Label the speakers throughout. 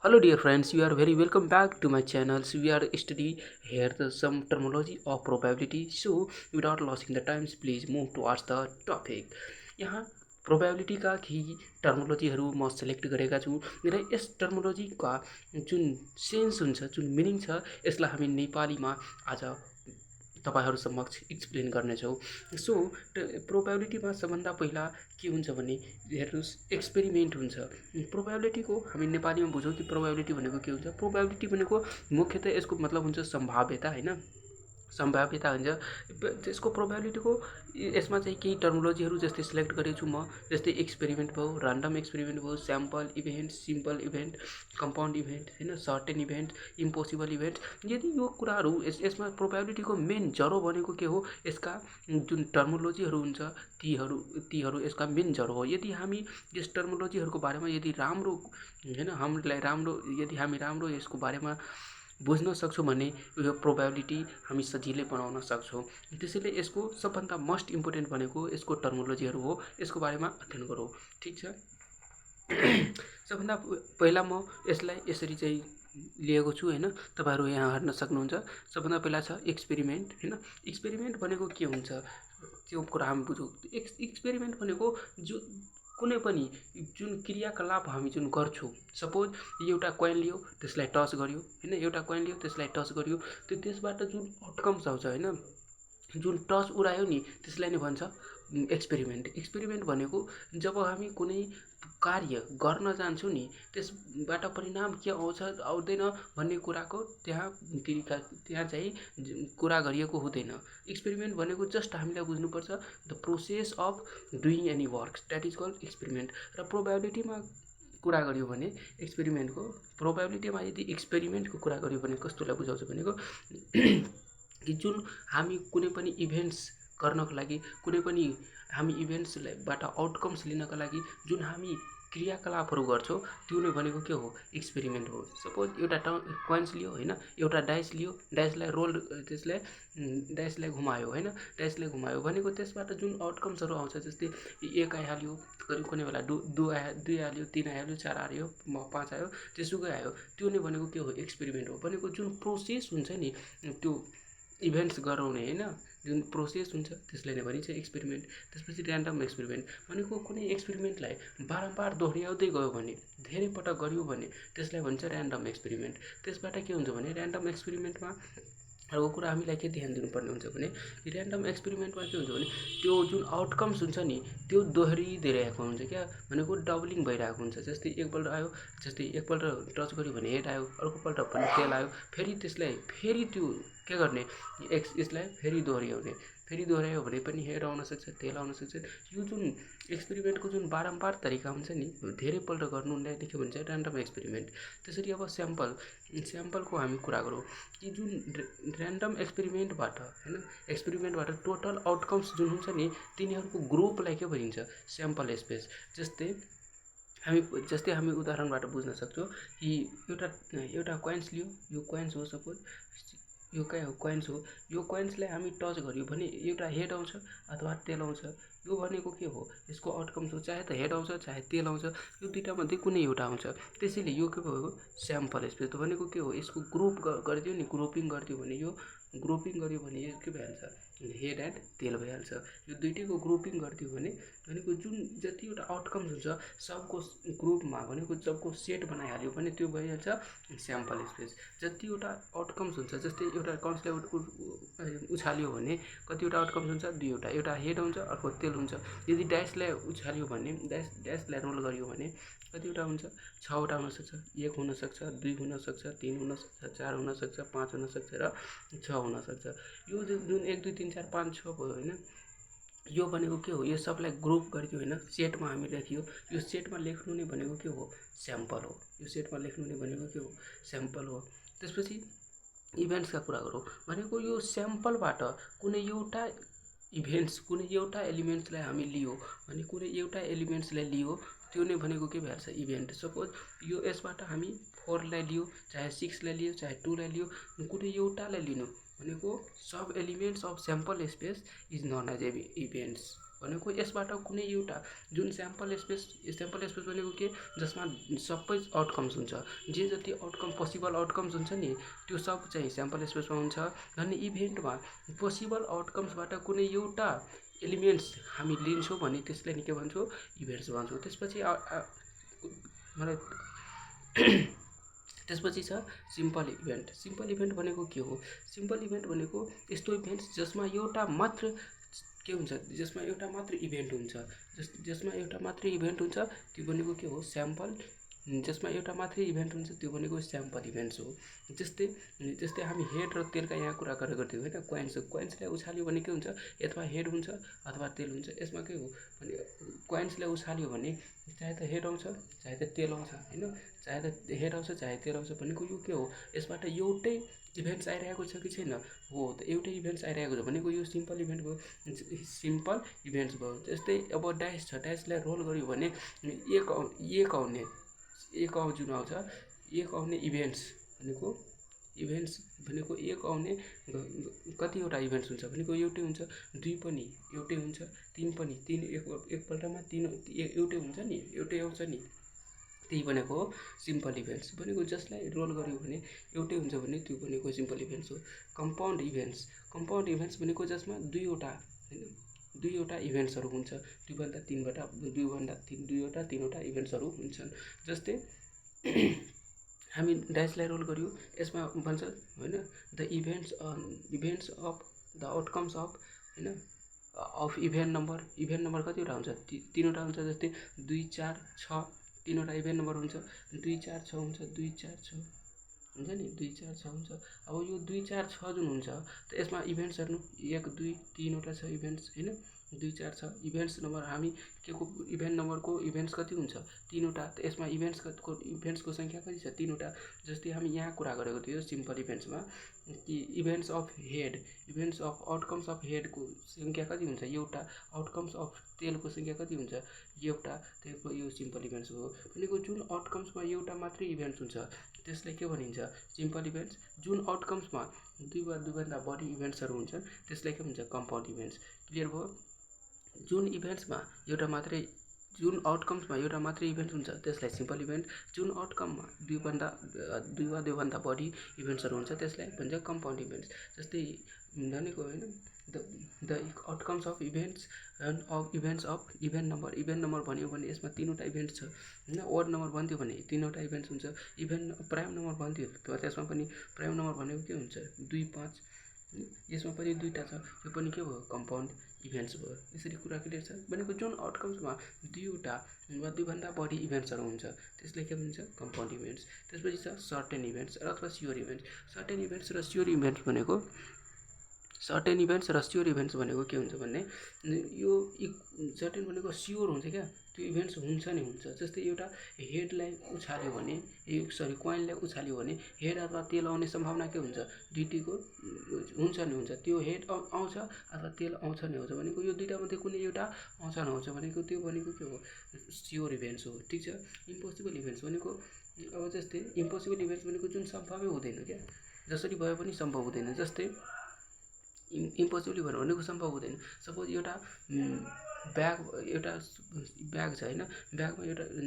Speaker 1: Hello dear friends, you are very welcome back to my channel. So we are study here some terminology of probability. So without losing the times, please move towards the topic. यहाँ प्रोबेबिलिटीका केही टर्मोलोजीहरू म select गरेका छु र यस टर्मोलोजीका जुन sense हुन्छ जुन meaning छ यसलाई हामी नेपालीमा आज तपाईँहरू समक्ष एक्सप्लेन गर्नेछौँ। सो प्रोबेबिलिटीमा सबभन्दा पहिला के हुन्छ भने हेर्नुहोस् एक्सपेरिमेन्ट हुन्छ। प्रोबेबिलिटीको हामी नेपालीमा बुझौँ कि प्रोबेबिलिटी भनेको के हुन्छ। प्रोबेबिलिटी भनेको मुख्यतः यसको मतलब हुन्छ सम्भाव्यता होइन, सम्भाव्यता हुन्छ। त्यसको प्रोबेबिलिटीको यसमा चाहिँ केही टर्मोलोजीहरू जस्तै सिलेक्ट गरेको छु म, जस्तै एक्सपेरिमेन्ट भयो, ऱ्यान्डम एक्सपेरिमेन्ट भयो, sample event, simple event, compound event होइन, सर्टेन इभेन्ट, इम्पोसिबल इभेन्ट। यदि यो कुराहरू यसमा प्रोबेबिलिटीको मेन जरो भनेको के हो, यसका जुन टर्मोलोजीहरू हुन्छ तीहरू यसका मेन जरो हो। यदि हामी यस टर्मोलोजीहरूको बारेमा यदि राम्रो होइन यदि हामी राम्रो यसको बारेमा बुझ्न सक्छौँ भने यो प्रोबेबिलिटी हामी सजिलै बनाउन सक्छौँ। त्यसैले यसको सबभन्दा मोस्ट इम्पोर्टेन्ट भनेको यसको टर्मोलोजीहरू हो, यसको बारेमा अध्ययन गरौँ। ठिक छ। सबभन्दा पहिला म यसलाई यसरी चाहिँ लिएको छु होइन, तपाईँहरू यहाँ हेर्न सक्नुहुन्छ। सबभन्दा पहिला छ एक्सपेरिमेन्ट होइन। एक्सपेरिमेन्ट भनेको के हुन्छ त्यो कुरा हामी बुझौँ। एक्सपेरिमेन्ट भनेको जो कुनै पनि जुन क्रियाकलाप हामी जुन गर्छौँ, सपोज एउटा कोइन लियो त्यसलाई टच गर्यो होइन, एउटा कोइन लियो त्यसलाई टच गर्यो, त्यसबाट जुन आउटकम्स आउँछ होइन, जुन टच उडायो नि त्यसलाई नै भन्छ एक्सपेरिमेन्ट। एक्सपेरिमेन्ट भनेको जब हामी कुनै कार्य गर्न जान्छौँ नि त्यसबाट परिणाम के आउँछ आउँदैन भन्ने कुराको त्यहाँ चाहिँ कुरा गरिएको हुँदैन। एक्सपेरिमेन्ट भनेको जस्ट हामीलाई बुझ्नुपर्छ the process of doing any work, that is called experiment. र प्रोबेबिलिटीमा कुरा गर्यो भने एक्सपेरिमेन्टको प्रोबेबिलिटीमा यदि एक्सपेरिमेन्टको कुरा गर्यो भने कस्तोलाई बुझाउँछ भनेको कि जुन हामी कुनै पनि इभेन्ट्स गर्नको लागि, कुनै पनि हामी इभेन्ट्सबाट आउटकम्स लिनका लागि जुन हामी क्रियाकलापहरू गर्छौँ त्यो नै भनेको के हो, एक्सपेरिमेन्ट हो। सपोज एउटा कोइन्स लियो होइन, एउटा डाइस लियो, डाइसलाई रोल डाइसलाई घुमायो होइन, डाइसलाई घुमायो भनेको त्यसबाट जुन आउटकम्सहरू आउँछ जस्तै 1 आइहाल्यो, कुनै बेला 2 आइहाल्यो, 3 आइहाल्यो, 4 आयो, 5 आयो, त्यसुकै आयो, त्यो नै भनेको के हो, एक्सपेरिमेन्ट हो। भनेको जुन प्रोसेस हुन्छ नि त्यो इभेन्ट्स गराउने होइन, जुन प्रोसेस हुन्छ त्यसलाई नै भनिन्छ एक्सपेरिमेन्ट। त्यसपछि ऱ्यान्डम एक्सपेरिमेन्ट भनेको कुनै एक्सपेरिमेन्टलाई बारम्बार दोहोऱ्याउँदै गयो भने, धेरै पटक गर्यो भने त्यसलाई भन्छ ऱ्यान्डम एक्सपेरिमेन्ट। त्यसबाट के हुन्छ भने ऱ्यान्डम एक्सपेरिमेन्टमा अर्को कुरा हामीलाई के ध्यान दिनुपर्ने हुन्छ भने ऱ्यान्डम एक्सपेरिमेन्टमा के हुन्छ भने त्यो जुन आउटकम्स हुन्छ नि त्यो दोहोरिदिइरहेको हुन्छ क्या, भनेको डबलिङ भइरहेको हुन्छ। जस्तै एकपल्ट टच गर्यो भने हेड आयो, अर्कोपल्ट भने टेल आयो, फेरि त्यसलाई फेरि त्यो के गर्ने यसलाई फेरि दोहोऱ्यायो भने पनि हेड आउन सक्छ, टेल आउन सक्छ। यो जुन एक्सपेरिमेन्टको जुन बारम्बार तरिका हुन्छ नि धेरैपल्ट गर्नुलाई देख्यो भने चाहिँ ऱ्यान्डम एक्सपेरिमेन्ट। त्यसरी अब स्याम्पलको हामी कुरा गरौँ कि जुन ऱ्यान्डम एक्सपेरिमेन्टबाट टोटल आउटकम्स जुन हुन्छ नि तिनीहरूको ग्रुपलाई के भनिन्छ, स्याम्पल स्पेस। जस्तै हामी उदाहरणबाट बुझ्न सक्छौँ कि एउटा कोइन्स लियो, यो कोइन्स हो, सपोज यो कोइन्स हो, यो कोइन्सलाई हामी टच गर्यो भने एउटा हेड आउँछ अथवा टेल आउँछ। यो भनेको के हो, यसको आउटकम्स हो, चाहे त हेड आउँछ चाहे टेल आउँछ, यो दुईटामध्ये कुनै एउटा आउँछ। त्यसैले यो के भयो, स्याम्पल स्पेस। भनेको के हो, यसको ग्रुप गरिदियो नि, ग्रुपिङ गरिदियो भने यो के भइहाल्छ, हेड एन्ड टेल भइहाल्छ। यो दुइटैको ग्रुपिङ गरिदियो भने भनेको जुन जतिवटा आउटकम्स हुन्छ सबको ग्रुपमा भनेको सबको सेट बनाइहाल्यो भने त्यो भइहाल्छ स्याम्पल स्पेस। जतिवटा आउटकम्स हुन्छ जस्तै एउटा कम्सलाई उछाल्यो भने कतिवटा आउटकम्स हुन्छ, दुईवटा, एउटा हेड हुन्छ अर्को टेल हुन्छ। यदि डाइसलाई उछाल्यो भने डाइसलाई रोल गरियो भने कतिवटा हुन्छ, 6वटा हुनसक्छ, 1 हुनसक्छ, 2 हुनसक्छ, 3 हुनसक्छ, 4 हुनसक्छ, 5 हुनसक्छ र 6 हुनसक्छ। यो जुन 1 2 3 4 5 6 भयो होइन, यो भनेको के हो, यो सबलाई ग्रुप गरिदियो होइन, सेटमा हामी लेखियो। यो सेटमा लेख्नु नै भनेको के हो, स्याम्पल हो। यो सेटमा लेख्नु नै भनेको के हो, स्याम्पल हो। त्यसपछि इभेन्ट्सका कुरा गरौँ भनेको यो स्याम्पलबाट कुनै एउटा एलिमेन्ट्सलाई हामी लियो भने कुनै एउटा एलिमेन्ट्सलाई लियो त्यो नै भनेको के भइहाल्छ इभेन्ट। सपोज यो यसबाट हामी 4लाई लियो चाहे 6लाई लियो चाहे 2लाई लियो, कुनै एउटालाई लिनु भनेको सब elements of sample space is known as events भनेको यसबाट कुनै एउटा जुन स्याम्पल स्पेस भनेको के जसमा सबै आउटकम्स हुन्छ, जे जति आउटकम पोसिबल आउटकम्स हुन्छ नि त्यो सब चाहिँ स्याम्पल स्पेसमा हुन्छ। भने इभेन्टमा पोसिबल आउटकम्सबाट कुनै एउटा एलिमेन्ट्स हामी लिन्छौँ भने त्यसलाई नि के भन्छौँ इभेन्ट्स भन्छौँ। त्यसपछि मलाई त्यसपछि छ सिम्पल इभेन्ट। सिम्पल इभेन्ट भनेको के हो? सिम्पल इभेन्ट भनेको यस्तो इभेन्ट्स जसमा एउटा मात्र के हुन्छ, जसमा एउटा मात्र इभेन्ट हुन्छ, जसमा एउटा मात्रै इभेन्ट हुन्छ त्यो भनेको के हो स्याम्पल। जसमा एउटा मात्रै इभेन्ट हुन्छ त्यो भनेको स्याम्पल इभेन्ट्स हो। जस्तै हामी हेड र तेलका यहाँ कुरा गरेको थियौँ होइन। क्वाइन्सलाई उछाल्यो भने के हुन्छ, अथवा हेड हुन्छ अथवा तेल हुन्छ। यसमा के हो भने क्वाइन्सलाई उछाल्यो भने चाहे त हेड आउँछ चाहे त तेल आउँछ होइन, चाहे त हेड आउँछ चाहे तेल आउँछ भनेको यो के हो, यसबाट एउटै इभेन्ट्स आइरहेको छ कि छैन? हो, त एउटै इभेन्ट्स आइरहेको छ भनेको यो सिम्पल इभेन्ट भयो, सिम्पल इभेन्ट्स भयो। जस्तै अब डाइस छ, डाइसलाई रोल गर्यो भने एक जुन आउँछ एक आउने इभेन्ट्स भनेको एक आउने कतिवटा इभेन्ट्स हुन्छ भनेको एउटै हुन्छ, 2 पनि एउटै हुन्छ, 3 पनि एकपल्टमा 3 एउटै हुन्छ नि, एउटै आउँछ नि, त्यही भनेको हो सिम्पल इभेन्ट्स भनेको। जसलाई रोल गर्यो भने एउटै हुन्छ भने त्यो भनेको सिम्पल इभेन्ट्स हो। कम्पाउन्ड इभेन्ट्स भनेको जसमा दुईवटा इभेन्ट्सहरू हुन्छ, दुईवटा तीनवटा इभेन्ट्सहरू हुन्छन्। जस्तै हामी डाइसलाई रोल गर्यो, यसमा भन्छ होइन the events of the outcomes of होइन अफ इभेन्ट नम्बर कतिवटा हुन्छ? 3वटा हुन्छ। जस्तै 2 4 6 3वटा इभेन्ट नम्बर हुन्छ, 2 4 6 हुन्छ, 2 4 6 हुन्छ नि, 2 4 6 हुन्छ। अब यो 2 4 6 जुन हुन्छ त यसमा इभेन्ट्स हेर्नु 1 2 3वटा छ इभेन्ट्स होइन, 2 4 6 इभेन्ट्स नम्बर। हामी के को इभेन्ट नम्बरको इभेन्ट्स कति हुन्छ? 3वटा। त यसमा इभेन्ट्सको सङ्ख्या कति छ? 3वटा। जस्तै हामी यहाँ कुरा गरेको थियो सिम्पल इभेन्ट्समा कि इभेन्ट्स अफ आउटकम्स अफ हेडको सङ्ख्या कति हुन्छ? एउटा। आउटकम्स अफ तेलको सङ्ख्या कति हुन्छ? एउटा। त्यसको यो सिम्पल इभेन्ट्स हो भनेको जुन आउटकम्समा एउटा मात्रै इभेन्ट्स हुन्छ त्यसलाई के भनिन्छ? Simple events. जुन आउटकम्समा दुईभन्दा बढी इभेन्ट्सहरू हुन्छन् त्यसलाई के भन्छ? Compound events. क्लियर भयो? जुन आउटकम्समा एउटा मात्रै इभेन्ट हुन्छ त्यसलाई सिम्पल इभेन्ट। जुन आउटकममा दुई वा दुईभन्दा बढी इभेन्ट्सहरू हुन्छ त्यसलाई भन्छ कम्पाउन्ड इभेन्ट्स। जस्तै भनेको होइन the outcomes of events of event number भन्यो भने यसमा 3वटा इभेन्ट्स छ होइन। ओड नम्बर भन्थ्यो भने 3वटा इभेन्ट्स हुन्छ। प्राइम नम्बर भन्थ्यो त्यसमा पनि प्राइम नम्बर भनेको के हुन्छ? 2 5, यसमा पनि 2टा छ, यो पनि के भयो? कम्पाउन्ड इभेन्ट्स भयो। यसरी कुरा क्लियर छ भनेको जुन आउटकम्समा 2वटा वा 2भन्दा बढी इभेन्ट्सहरू हुन्छ त्यसलाई के भन्छ? Compound events. त्यसपछि छ सर्टेन इभेन्ट्स अथवा स्योर इभेन्ट्स। सर्टेन इभेन्ट्स र स्योर इभेन्ट्स भनेको के हुन्छ भने यो सर्टेन भनेको स्योर हुन्छ क्या, त्यो इभेन्ट्स हुन्छ नि हुन्छ। जस्तै एउटा हेडलाई उछाल्यो भने क्वाइनलाई उछाल्यो भने हेड अथवा तेल आउने सम्भावना के हुन्छ? दुईटीको हुन्छ नि हुन्छ। त्यो हेड आउँछ अथवा तेल आउँछ नि आउँछ भनेको यो दुईवटा मध्ये कुनै एउटा आउँछ नआउँछ भनेको त्यो भनेको के हो? स्योर इभेन्ट्स हो। ठिक छ। इम्पोसिबल इभेन्ट्स भनेको अब जस्तै इम्पोसिबल इभेन्ट्स भनेको जुन सम्भवै हुँदैन क्या, जसरी भए पनि सम्भव हुँदैन। जस्तै इम्पोसिबल इभेन्ट भनेको सम्भव हुँदैन। सपोज एउटा ब्याग छ होइन, ब्यागमा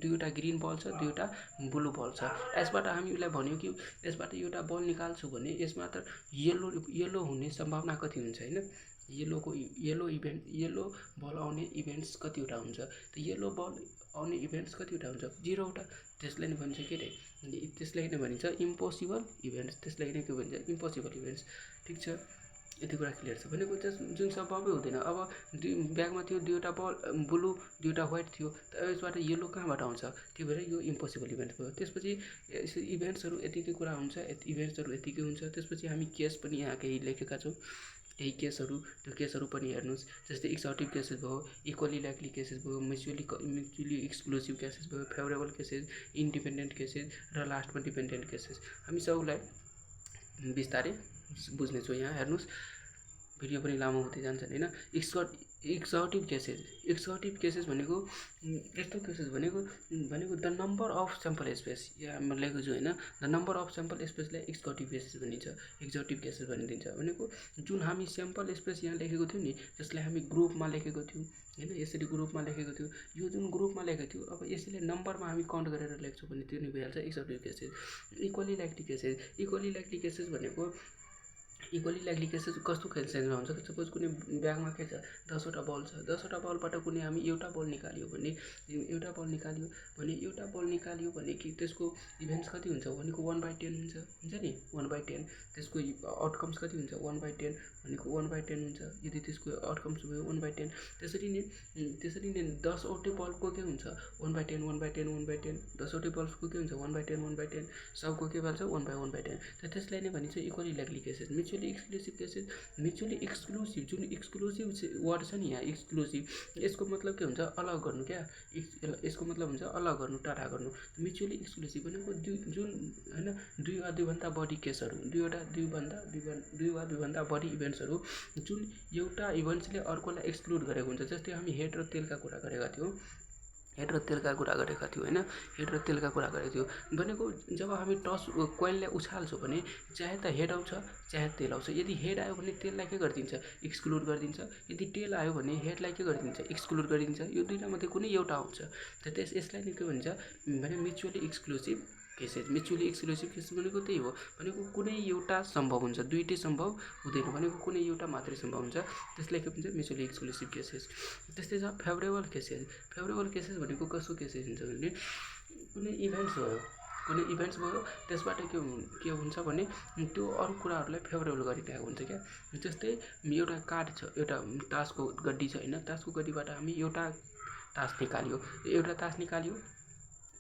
Speaker 1: दुईवटा ग्रिन बल छ, दुईवटा ब्लू बल छ। यसबाट हामीलाई भन्यो कि यसबाट एउटा बल निकाल्छु भने यसमा त येलो हुने सम्भावना कति हुन्छ होइन? येलो बल आउने इभेन्ट्स कतिवटा हुन्छ? त येलो बल आउने इभेन्ट्स कतिवटा हुन्छ? 0वटा। त्यसलाई नै भन्छ के अरे? त्यसलाई नै भनिन्छ इम्पोसिबल इभेन्ट्स। त्यसलाई नै के भन्छ? Impossible events. ठिक छ। यति कुरा क्लियर छ भनेको जुन सम्भवै हुँदैन। अब ब्यागमा थियो दुईवटा बल ब्लू दुईवटा व्हाइट थियो, त यसबाट येलो कहाँबाट आउँछ? त्यो भएर यो इम्पोसिबल इभेन्ट भयो। त्यसपछि इभेन्ट्सहरू यतिकै कुरा हुन्छ, इभेन्ट्सहरू यतिकै हुन्छ। त्यसपछि हामी केस पनि यहाँ केही लेखेका छौँ, केही केसहरू, त्यो केसहरू पनि हेर्नुहोस्। जस्तै एक्सर्टिभ केसेस भयो, इक्वली लाइकली केसेस भयो, म्युचुअली एक्सक्लुसिभ केसेस भयो, फेभरेबल केसेस, इन्डिपेन्डेन्ट केसेस र लास्टमा डिपेन्डेन्ट केसेस। हामी सबलाई बिस्तारै बुझ्नेछौँ। यहाँ हेर्नुहोस् भिडियो पनि लामो हुँदै जान्छन् हैन। एक्जटिभ केसेस भनेको यस्तो केसेस भनेको the number of sample space, यहाँ म लेखेको छु हैन। द नम्बर अफ स्याम्पल स्पेसलाई एक्जटिभ केसेस भनिन्छ, एक्जटिभ केसेस भनिदिन्छ। भनेको जुन हामी स्याम्पल स्पेस यहाँ लेखेको थियौँ नि, जसलाई हामी ग्रुपमा लेखेको थियौँ हैन, यसरी ग्रुपमा लेखेको थियो, यो जुन ग्रुपमा लेखेको थियो, अब यसले नम्बरमा हामी काउन्ट गरेर लेख्छौँ भने त्यो नि भइहाल्छ एक्जटिभ केसेस। इक्वली लाइक्ली केसेस भनेको इक्वली लाइक्ली केसेस कस्तो केसेसमा हुन्छ? सपोज कुनै ब्यागमा के छ, 10वटा बल छ, 10वटा बलबाट कुनै हामी एउटा बल निकाल्यो भने कि त्यसको इभेन्ट्स कति हुन्छ भनेको 1/10 हुन्छ नि, 1/10। त्यसको आउटकम्स कति हुन्छ? 1/10 भनेको 1/10 हुन्छ। यदि त्यसको आउटकम्स भयो 1/10, त्यसरी नै 10वटै बल्बको के हुन्छ? 1/10। 10वटै बल्बको के हुन्छ? 1/10। सबको के भन्छ? 1/10। त त्यसलाई नै भनिन्छ equally likely cases. Mutually exclusive जुन एक्सक्लुसिभ वर्ड छ नि यहाँ, एक्सक्लुसिभ, यसको मतलब के हुन्छ? अलग गर्नु क्या। यसको मतलब हुन्छ अलग गर्नु, टाढा गर्नु। म्युचुअली एक्सक्लुसिभ भनेको जुन हैन, दुई वा दुईभन्दा बढी केसहरू, दुई वा दुईभन्दा बढी इभेन्ट्सहरू जुन एउटा इभेन्ट्सले अर्कोलाई एक्सक्लुड गरेको हुन्छ। जस्तै हामी हेड र तेलका कुरा गरेका थियौँ हैन, हेड र तेलका कुरा गरेको थियो भनेको जब हामी टस कोइनलाई उछाल्छौँ भने चाहे त हेड आउँछ चाहे तेल आउँछ। यदि हेड आयो भने तेललाई के गरिदिन्छ? एक्सक्लुड गरिदिन्छ। यदि तेल आयो भने हेडलाई के गरिदिन्छ? एक्सक्लुड गरिदिन्छ। यो दुईटामध्ये कुनै एउटा आउँछ। त यसलाई नै के भन्छ भने mutually exclusive cases. Mutually exclusive cases भनेको त्यही हो, भनेको कुनै एउटा सम्भव हुन्छ, दुईटै सम्भव हुँदैन, भनेको कुनै एउटा मात्रै सम्भव हुन्छ। त्यसलाई के भन्छ? Mutually exclusive cases. त्यस्तै छ फेभरेबल केसेस भनेको कस्तो केसेस हुन्छ भने कुनै इभेन्ट्स भयो त्यसबाट के हुन्छ भने त्यो अरू कुराहरूलाई फेभरेबल गरिरहेको हुन्छ क्या। जस्तै एउटा कार्ड छ, एउटा तासको गड्डी छ हैन, तासको गड्डीबाट हामी एउटा तास निकाल्यो,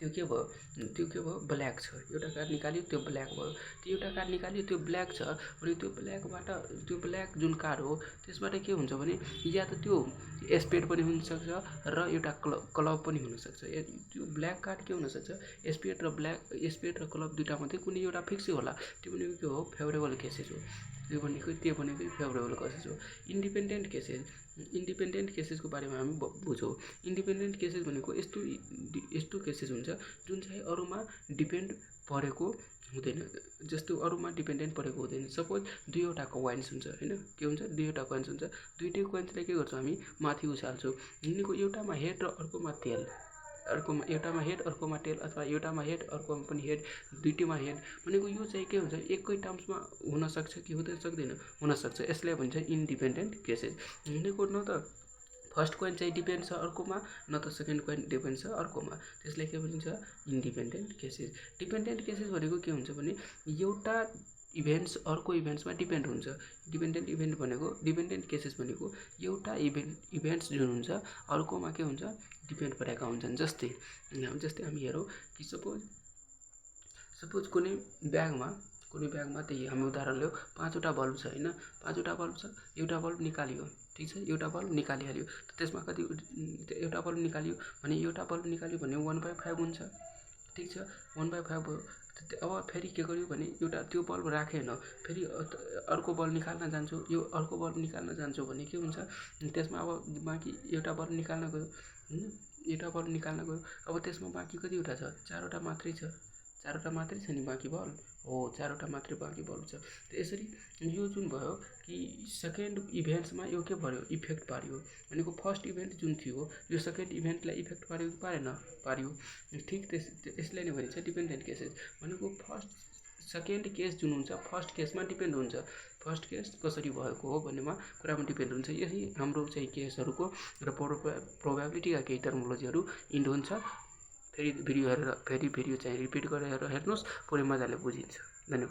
Speaker 1: त्यो के भयो? ब्ल्याक छ। एउटा कार्ड निकाल्यो त्यो ब्ल्याक भयो। त्यो एउटा कार्ड निकाल्यो त्यो ब्ल्याक छ भने त्यो ब्ल्याक जुन कार्ड हो त्यसबाट के हुन्छ भने या त त्यो स्पेड पनि हुनसक्छ र एउटा क्लब पनि हुनसक्छ। त्यो ब्ल्याक कार्ड के हुनसक्छ? स्पेड र क्लब दुईटामध्ये कुनै एउटा फिक्सै होला। त्यो भनेको के हो? फेभरेबल केसेस हो। त्यो भनेको फेभरेबल केसेस हो। इन्डिपेन्डेन्ट केसेसको बारेमा हामी बुझौँ। इन्डिपेन्डेन्ट केसेस भनेको यस्तो केसेस हुन्छ जुन चाहिँ अरूमा डिपेन्ड परेको हुँदैन। जस्तो अरूमा डिपेन्डेन्ट परेको हुँदैन। सपोज दुईवटा कोइन्स हुन्छ हैन, के हुन्छ? दुईवटा कोइन्स हुन्छ, दुईटै कोइन्सलाई के गर्छौँ हामी? माथि उछाल्छौँ। यिनीको एउटामा हेड र अर्कोमा तेल, एउटामा हेड अर्कोमा टेल, अथवा एउटामा हेड अर्कोमा पनि हेड, दुईटैमा हेड भनेको यो चाहिँ के हुन्छ? एकै टर्म्समा हुनसक्छ कि हुँदैन सक्दैन? हुनसक्छ। यसलाई भन्छ इन्डिपेन्डेन्ट केसेस। भनेको न त फर्स्ट कोइन चाहिँ डिपेन्ड छ अर्कोमा, न त सेकेन्ड कोइन डिपेन्ड छ अर्कोमा। त्यसलाई के भनिन्छ? Independent cases. डिपेन्डेन्ट केसेस भनेको के हुन्छ भने एउटा इभेन्ट्स अर्को इभेन्ट्समा डिपेन्ड हुन्छ। डिपेन्डेन्ट केसेस भनेको एउटा इभेन्ट्स जुन हुन्छ अर्कोमा के हुन्छ? डिपेन्ड परेका हुन्छन्। जस्तै हामी हेरौँ कि सपोज कुनै ब्यागमा त्यही हामी उदाहरण लियौँ, 5वटा बल्ब छ हैन, 5वटा बल्ब छ, एउटा बल्ब निकालियो, ठिक छ, एउटा बल्ब निकालिहाल्यो। त्यसमा कति? एउटा बल्ब निकालियो भने 1/5 हुन्छ, ठिक छ, 1/5 भयो। अब फेरि के गर्यो भने एउटा त्यो बल्ब राखेन, फेरि अर्को बल्ब निकाल्न जान्छु, यो अर्को बल्ब निकाल्न जान्छु भने के हुन्छ? त्यसमा अब बाँकी एउटा बल्ब निकाल्न गयो अब त्यसमा बाँकी कतिवटा छ? 4वटा मात्रै छ नि बाँकी बल्ब हो, 4वटा मात्रै बाँकी बल्ब छ। त यसरी यो जुन भयो कि सेकेन्ड इभेन्ट्समा यो के भयो? इफेक्ट पार्यो। भनेको फर्स्ट इभेन्ट जुन थियो यो सेकेन्ड इभेन्टलाई इफेक्ट पार्यो कि पार्यो? ठिक यसलाई नै भनिन्छ डिपेन्डेन्ट केसेस। भनेको सेकेन्ड केस जुन हुन्छ फर्स्ट केसमा डिपेन्ड हुन्छ। फर्स्ट केस कसरी भएको हो भन्नेमा कुरामा डिपेन्ड हुन्छ। यही हाम्रो चाहिँ केसहरूको र प्रोबेबिलिटीका केही टर्मोलोजीहरू इन्ड हुन्छ। फेरि भिडियो चाहिँ रिपिट गरेर हेर्नुहोस्, पुरै मजाले बुझिन्छ। धन्यवाद।